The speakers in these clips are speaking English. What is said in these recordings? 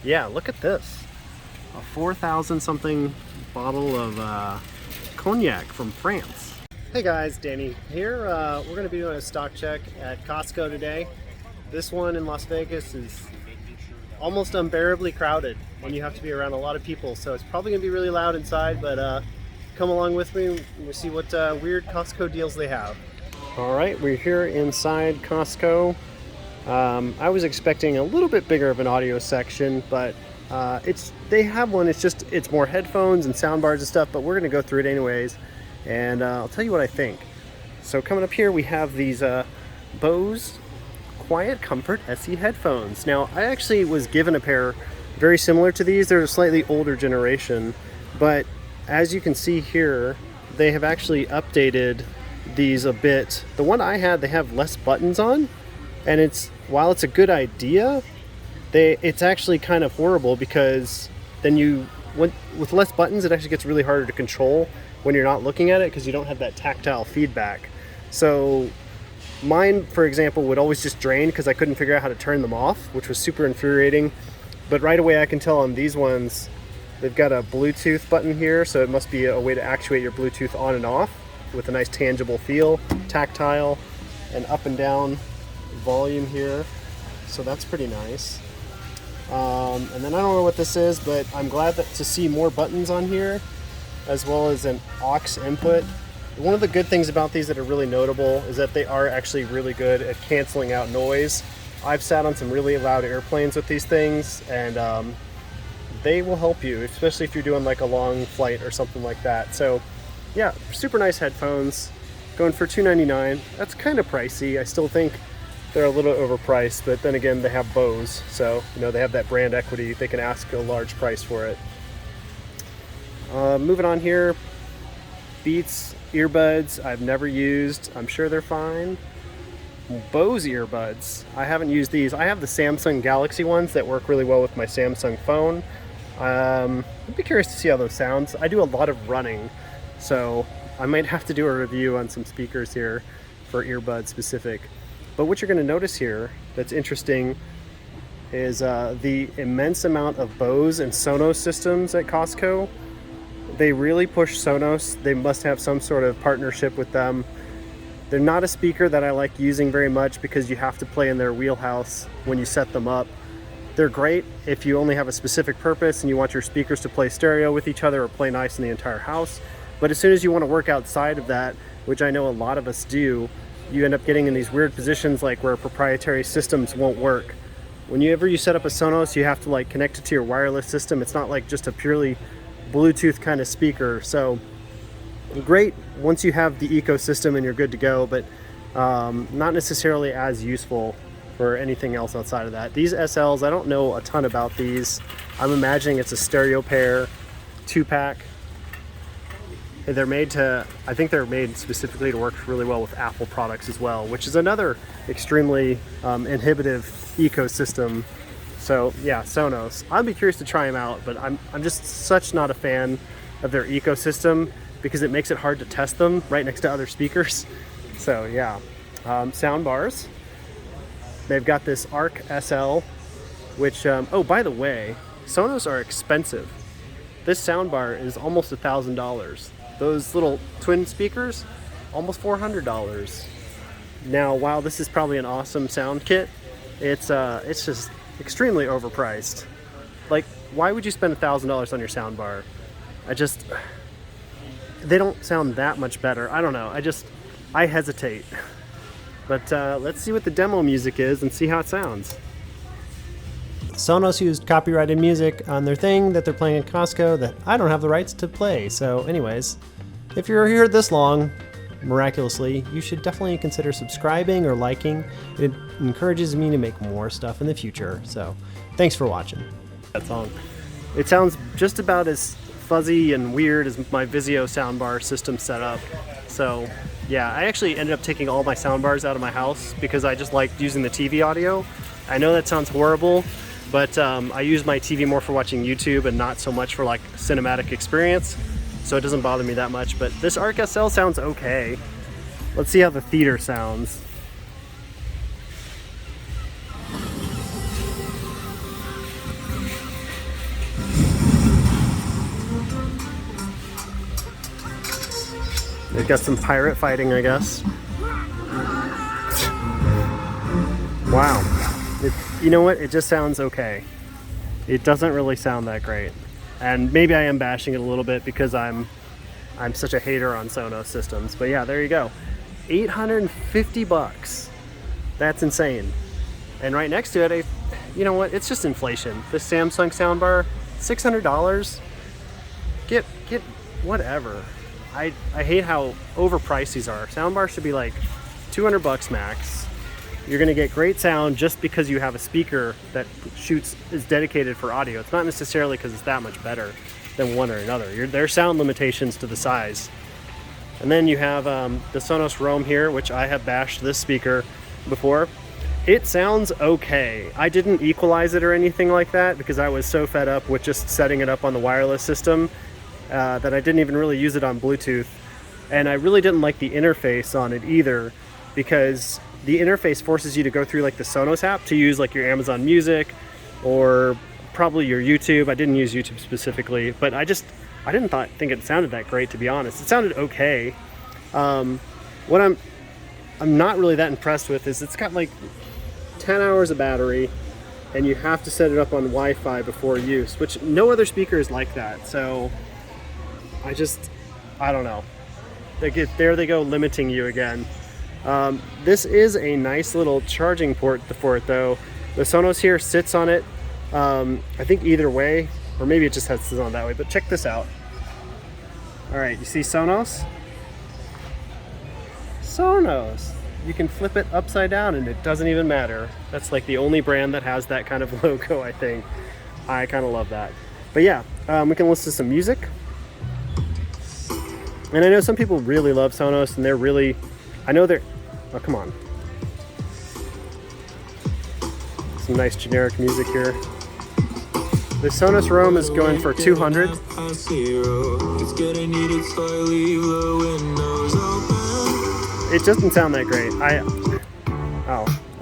Yeah, look at this. A 4,000 something bottle of Cognac from France. Hey guys, Danny here. We're going to be doing a stock check at Costco today. This one in Las Vegas is almost unbearably crowded and you have to be around a lot of people, so it's probably going to be really loud inside, but come along with me and we'll see what weird Costco deals they have. Alright, we're here inside Costco. I was expecting a little bit bigger of an audio section, but they have one. It's more headphones and sound bars and stuff, but we're going to go through it anyways, and I'll tell you what I think. So coming up here we have these Bose Quiet Comfort SE headphones. Now I actually was given a pair very similar to these. They're a slightly older generation, but as you can see here, they have actually updated these a bit. The one I had, they have less buttons on, and while it's a good idea, it's actually kind of horrible because then with less buttons, it actually gets really harder to control when you're not looking at it because you don't have that tactile feedback. So mine, for example, would always just drain because I couldn't figure out how to turn them off, which was super infuriating. But right away I can tell on these ones, they've got a Bluetooth button here, so it must be a way to actuate your Bluetooth on and off with a nice tangible feel, tactile, and up and down volume here. So that's pretty nice. And then I don't know what this is, but I'm glad to see more buttons on here, as well as an aux input. One of the good things about these that are really notable is that they are actually really good at canceling out noise. I've sat on some really loud airplanes with these things, and they will help you, especially if you're doing like a long flight or something like that. So yeah, super nice headphones, going for $299. That's kind of pricey. I still think they're a little overpriced, but then again, they have Bose, so they have that brand equity. They can ask a large price for it. Moving on here, Beats earbuds I've never used. I'm sure they're fine. Bose earbuds, I haven't used these. I have the Samsung Galaxy ones that work really well with my Samsung phone. I'd be curious to see how those sound. I do a lot of running, so I might have to do a review on some speakers here for earbud specific. But what you're going to notice here that's interesting is the immense amount of Bose and Sonos systems at Costco. They really push Sonos. They must have some sort of partnership with them. They're not a speaker that I like using very much because you have to play in their wheelhouse when you set them up. They're great if you only have a specific purpose and you want your speakers to play stereo with each other or play nice in the entire house. But as soon as you want to work outside of that, which I know a lot of us do, you end up getting in these weird positions like where proprietary systems won't work. Whenever you set up a Sonos, you have to like connect it to your wireless system. It's not like just a purely Bluetooth kind of speaker. So great once you have the ecosystem and you're good to go, but not necessarily as useful for anything else outside of that. These SLs, I don't know a ton about these. I'm imagining it's a stereo pair, 2-pack. They're made I think they're made specifically to work really well with Apple products as well, which is another extremely inhibitive ecosystem. So yeah, Sonos. I'd be curious to try them out, but I'm just such not a fan of their ecosystem because it makes it hard to test them right next to other speakers. So yeah, sound bars. They've got this Arc SL, which, oh, by the way, Sonos are expensive. This soundbar is almost $1,000. Those little twin speakers, almost $400. Now, while this is probably an awesome sound kit, it's just extremely overpriced. Like, why would you spend $1,000 on your soundbar? They don't sound that much better. I don't know. I hesitate. But let's see what the demo music is and see how it sounds. Sonos used copyrighted music on their thing that they're playing at Costco that I don't have the rights to play. So anyways, if you're here this long, miraculously, you should definitely consider subscribing or liking. It encourages me to make more stuff in the future. So thanks for watching. That song. It sounds just about as fuzzy and weird as my Vizio soundbar system setup. So yeah, I actually ended up taking all my soundbars out of my house because I just liked using the TV audio. I know that sounds horrible, but I use my TV more for watching YouTube and not so much for like cinematic experience, so it doesn't bother me that much. But this Arc SL sounds okay. Let's see how the theater sounds. They've got some pirate fighting, I guess. Wow. You know what? It just sounds okay. It doesn't really sound that great. And maybe I am bashing it a little bit because I'm such a hater on Sonos systems. But yeah, there you go. 850 bucks. That's insane. And right next to it, you know what? It's just inflation. The Samsung soundbar, $600. Get whatever. I hate how overpriced these are. Soundbars should be like 200 bucks max. You're gonna get great sound just because you have a speaker that is dedicated for audio. It's not necessarily because it's that much better than one or another. There are sound limitations to the size. And then you have the Sonos Roam here, which I have bashed this speaker before. It sounds okay. I didn't equalize it or anything like that because I was so fed up with just setting it up on the wireless system that I didn't even really use it on Bluetooth. And I really didn't like the interface on it either, because the interface forces you to go through like the Sonos app to use like your Amazon Music or probably your YouTube. I didn't use YouTube specifically, but I didn't think it sounded that great, to be honest. It sounded okay. What I'm not really that impressed with is it's got like 10 hours of battery, and you have to set it up on Wi-Fi before use, which no other speaker is like that. So I don't know. There they go, limiting you again. This is a nice little charging port for it though. The Sonos here sits on it. I think either way, or maybe it just has to sit on that way, but check this out. All right, you see Sonos? Sonos. You can flip it upside down and it doesn't even matter. That's like the only brand that has that kind of logo, I think. I kind of love that. But yeah, we can listen to some music. And I know some people really love Sonos, and oh, come on. Some nice generic music here. The Sonos Roam is going for $200. It doesn't sound that great.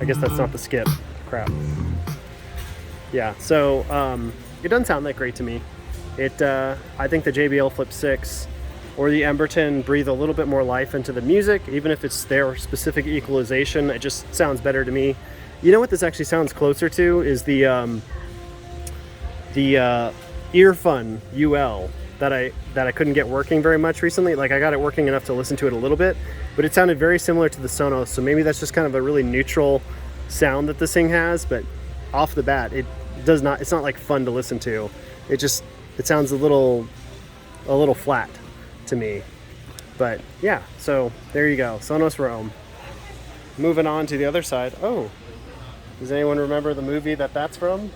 I guess that's not the skip. Crap. Yeah, so it doesn't sound that great to me. I think the JBL Flip 6 or the Emberton breathe a little bit more life into the music, even if it's their specific equalization. It just sounds better to me. You know what this actually sounds closer to is the Earfun UL that I couldn't get working very much recently. Like, I got it working enough to listen to it a little bit, but it sounded very similar to the Sonos. So maybe that's just kind of a really neutral sound that this thing has. But off the bat, it's not like fun to listen to. It sounds a little flat to me. But yeah, so there you go, Sonos Roam. Moving on to the other side. Oh, does anyone remember the movie that's from?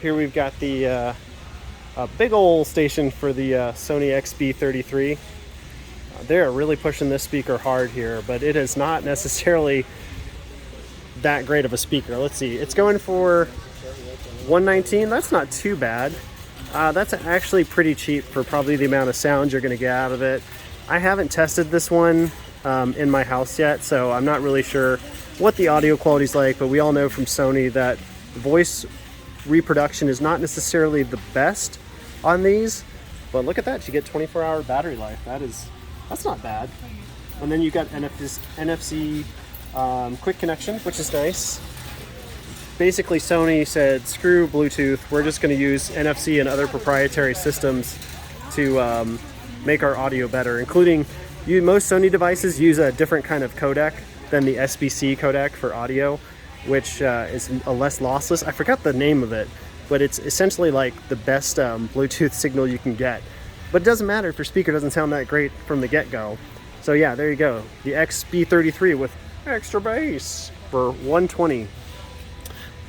Here we've got the a big old station for the Sony XB33. They're really pushing this speaker hard here, but it is not necessarily that great of a speaker. Let's see, it's going for $119. That's not too bad. That's actually pretty cheap for probably the amount of sound you're going to get out of it. I haven't tested this one in my house yet, so I'm not really sure what the audio quality is like, but we all know from Sony that voice reproduction is not necessarily the best on these. But look at that, you get 24-hour battery life. That's not bad. And then you got NFC quick connection, which is nice. Basically, Sony said, screw Bluetooth, we're just going to use NFC and other proprietary systems to make our audio better, including most Sony devices use a different kind of codec than the SBC codec for audio, which is a less lossless. I forgot the name of it, but it's essentially like the best Bluetooth signal you can get. But it doesn't matter if your speaker doesn't sound that great from the get-go. So yeah, there you go. The XB33 with extra bass for $120.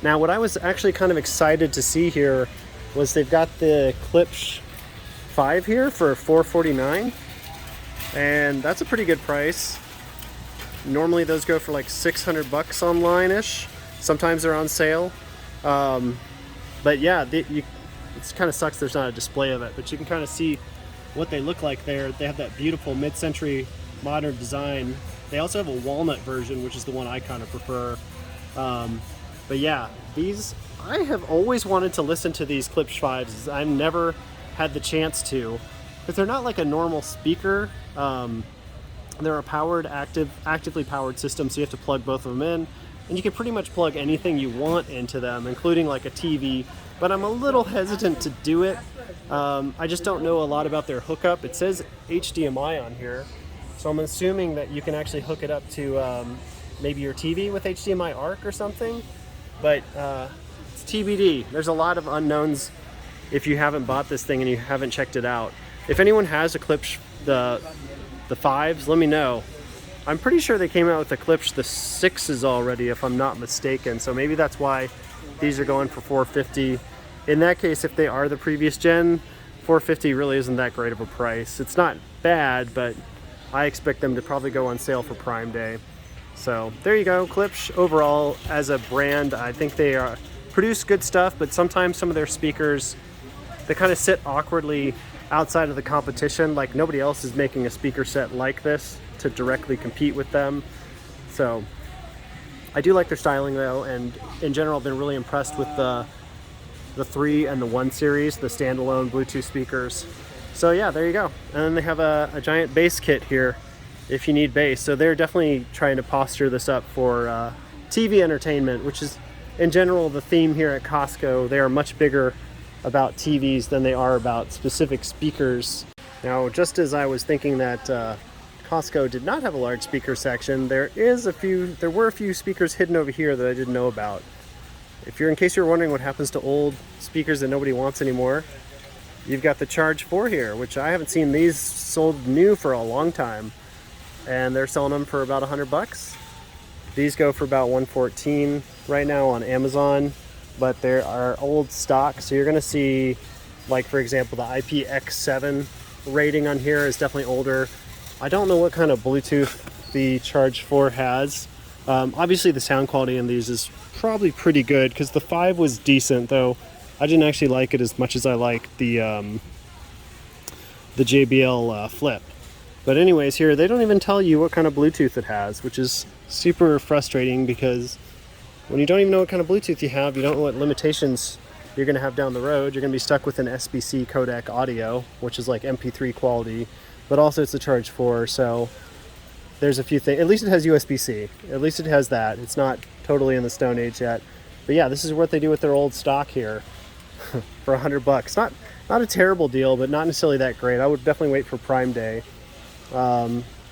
Now, what I was actually kind of excited to see here was they've got the Klipsch 5 here for $449, and that's a pretty good price. Normally those go for like 600 bucks online-ish. Sometimes they're on sale. But yeah, it kind of sucks there's not a display of it, but you can kind of see what they look like there. They have that beautiful mid-century modern design. They also have a walnut version, which is the one I kind of prefer. But yeah, I have always wanted to listen to these Klipsch 5s. I've never had the chance to. because they're not like a normal speaker. They're a powered, actively powered system, so you have to plug both of them in, and you can pretty much plug anything you want into them, including like a TV, but I'm a little hesitant to do it. I just don't know a lot about their hookup. It says HDMI on here, so I'm assuming that you can actually hook it up to maybe your TV with HDMI ARC or something, but it's TBD. There's a lot of unknowns if you haven't bought this thing and you haven't checked it out. If anyone has a Klipsch, the 5s, let me know. I'm pretty sure they came out with the Klipsch the 6s already, if I'm not mistaken, so maybe that's why these are going for $450. In that case, if they are the previous gen, $450 really isn't that great of a price. It's not bad, but I expect them to probably go on sale for Prime Day. So there you go. Klipsch overall as a brand, I think they produce good stuff, but sometimes some of their speakers, they kind of sit awkwardly outside of the competition. Like nobody else is making a speaker set like this to directly compete with them. So I do like their styling though, and in general I've been really impressed with the 3 and the 1 series, the standalone Bluetooth speakers. So yeah, there you go. And then they have a giant bass kit here if you need bass. So they're definitely trying to posture this up for TV entertainment, which is in general the theme here at Costco. They are much bigger about TVs than they are about specific speakers. Now, just as I was thinking that Costco did not have a large speaker section, there were a few speakers hidden over here that I didn't know about. In case you're wondering what happens to old speakers that nobody wants anymore, you've got the Charge 4 here, which I haven't seen these sold new for a long time, and they're selling them for about $100. These go for about $114 right now on Amazon. But there are old stock, so you're going to see, like for example, the IPX7 rating on here is definitely older. I don't know what kind of Bluetooth the Charge 4 has. Obviously the sound quality in these is probably pretty good, because the 5 was decent, though I didn't actually like it as much as I liked the JBL Flip. But anyways, here they don't even tell you what kind of Bluetooth it has, which is super frustrating, because when you don't even know what kind of Bluetooth you have, you don't know what limitations you're going to have down the road. You're going to be stuck with an SBC codec audio, which is like MP3 quality, but also it's a Charge 4, so there's a few things. At least it has USB-C. At least it has that. It's not totally in the Stone Age yet. But yeah, this is what they do with their old stock here for $100. Not a terrible deal, but not necessarily that great. I would definitely wait for Prime Day.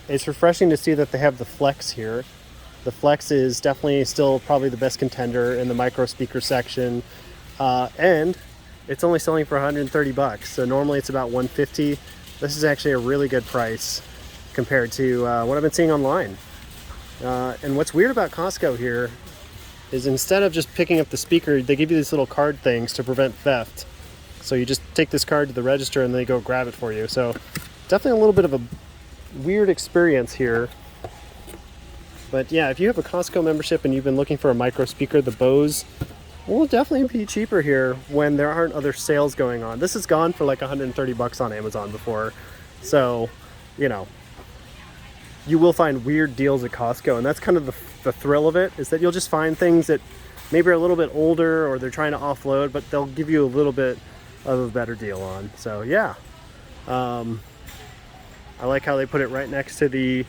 It's refreshing to see that they have the Flex here. The Flex is definitely still probably the best contender in the micro speaker section, and it's only selling for $130. So normally it's about $150. This is actually a really good price compared to what I've been seeing online. And what's weird about Costco here is instead of just picking up the speaker, they give you these little card things to prevent theft. So you just take this card to the register and they go grab it for you. So definitely a little bit of a weird experience here. But yeah, if you have a Costco membership and you've been looking for a micro speaker, the Bose will definitely be cheaper here when there aren't other sales going on. This has gone for like $130 on Amazon before. So, you know, you will find weird deals at Costco, and that's kind of the thrill of it, is that you'll just find things that maybe are a little bit older or they're trying to offload, but they'll give you a little bit of a better deal on. So yeah, I like how they put it right next to the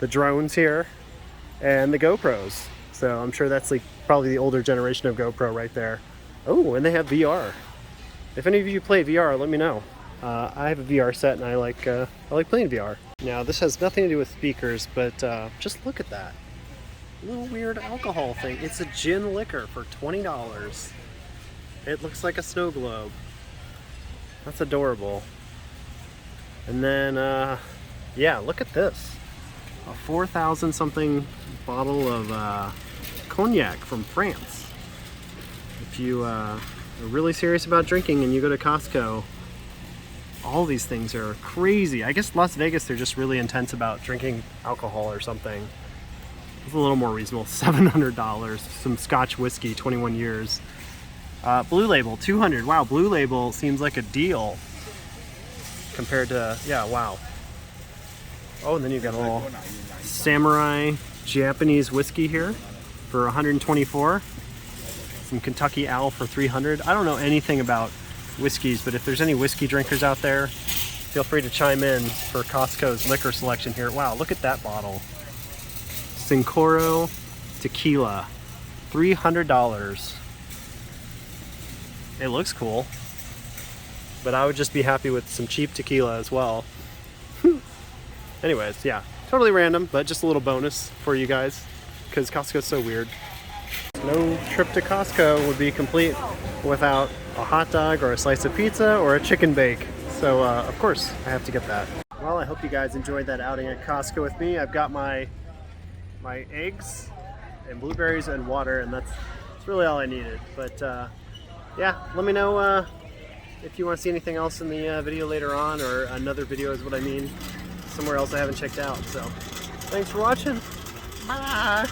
drones here and the GoPros. So I'm sure that's like probably the older generation of GoPro right there. Oh, and they have VR. If any of you play VR, let me know. I have a VR set and I like playing VR. Now this has nothing to do with speakers, but just look at that little weird alcohol thing. It's a gin liquor for $20. It looks like a snow globe. That's adorable. And then yeah, look at this. A 4,000 something bottle of Cognac from France. If you are really serious about drinking and you go to Costco, all these things are crazy. I guess Las Vegas, they're just really intense about drinking alcohol or something. It's a little more reasonable, $700. Some Scotch whiskey, 21 years. Blue Label, $200. Wow, Blue Label seems like a deal compared to, yeah, wow. Oh, and then you've got a little Samurai Japanese whiskey here for $124. Some Kentucky Owl for $300. I don't know anything about whiskeys, but if there's any whiskey drinkers out there, feel free to chime in for Costco's liquor selection here. Wow, look at that bottle. Sincoro tequila, $300. It looks cool, but I would just be happy with some cheap tequila as well. Anyways, yeah, totally random, but just a little bonus for you guys because Costco's so weird. No trip to Costco would be complete without a hot dog or a slice of pizza or a chicken bake. So of course I have to get that. Well, I hope you guys enjoyed that outing at Costco with me. I've got my eggs and blueberries and water, and that's really all I needed. But yeah, let me know if you want to see anything else in the video later on, or another video is what I mean, somewhere else I haven't checked out. So thanks for watching. Bye.